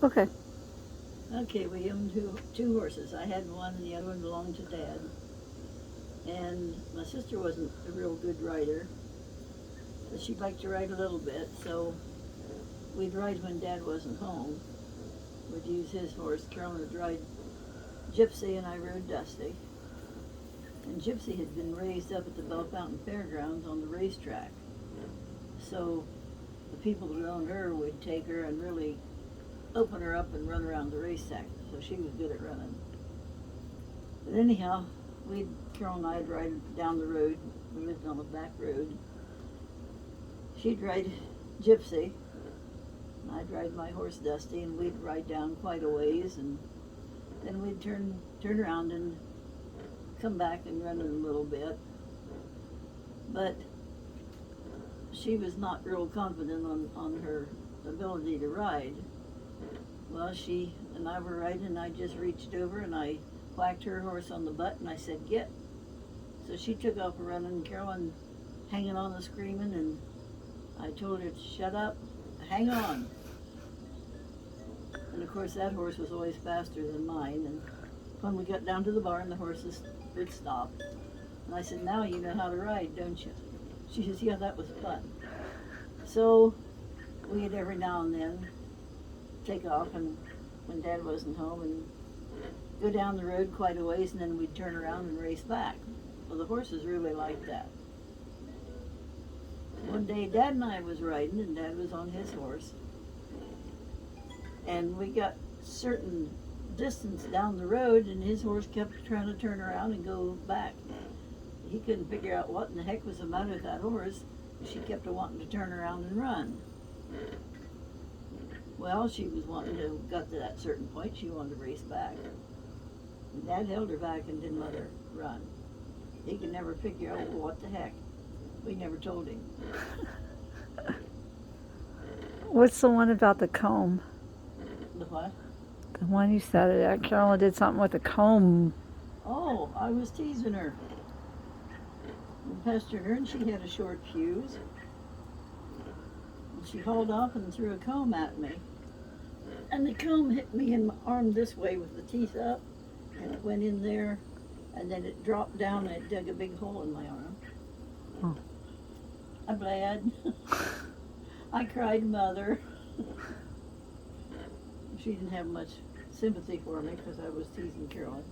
Okay. Okay, we owned two horses. I had one, and the other one belonged to Dad. And my sister wasn't a real good rider, but she liked to ride a little bit, so we'd ride when Dad wasn't home. We'd use his horse. Carolyn would ride Gypsy, and I rode Dusty. And Gypsy had been raised up at the Bell Fountain Fairgrounds on the racetrack. So the people that owned her would take her and really open her up and run around the racetrack. So she was good at running. But anyhow, Carol and I'd ride down the road. We lived on a back road. She'd ride Gypsy, and I'd ride my horse Dusty, and we'd ride down quite a ways, and then we'd turn around and come back and run in a little bit. But she was not real confident on her ability to ride. Well, she and I were riding, and I just reached over and I whacked her horse on the butt, and I said, "Get." So she took off running, Carolyn hanging on and screaming, and I told her to shut up, hang on. And of course, that horse was always faster than mine. And when we got down to the barn, the horses would stop. And I said, "Now you know how to ride, don't you?" She says, "Yeah, that was fun." So we'd every now and then take off, and when Dad wasn't home, and go down the road quite a ways, and then we'd turn around and race back. Well, the horses really liked that. One day, Dad and I was riding, and Dad was on his horse, and we got certain distance down the road, and his horse kept trying to turn around and go back. He couldn't figure out what in the heck was the matter with that horse. She kept wanting to turn around and run. Well, she was wanting to, got to that certain point, she wanted to race back. And Dad held her back and didn't let her run. He could never figure out, well, what the heck. We never told him. What's the one about the comb? The what? The one you said Carolyn did something with a comb. Oh, I was teasing her. And pestered her, and she had a short fuse. And she hauled off and threw a comb at me. And the comb hit me in my arm this way with the teeth up, and it went in there, and then it dropped down and it dug a big hole in my arm. Oh. I bled. I cried mother. She didn't have much sympathy for me because I was teasing Carolyn.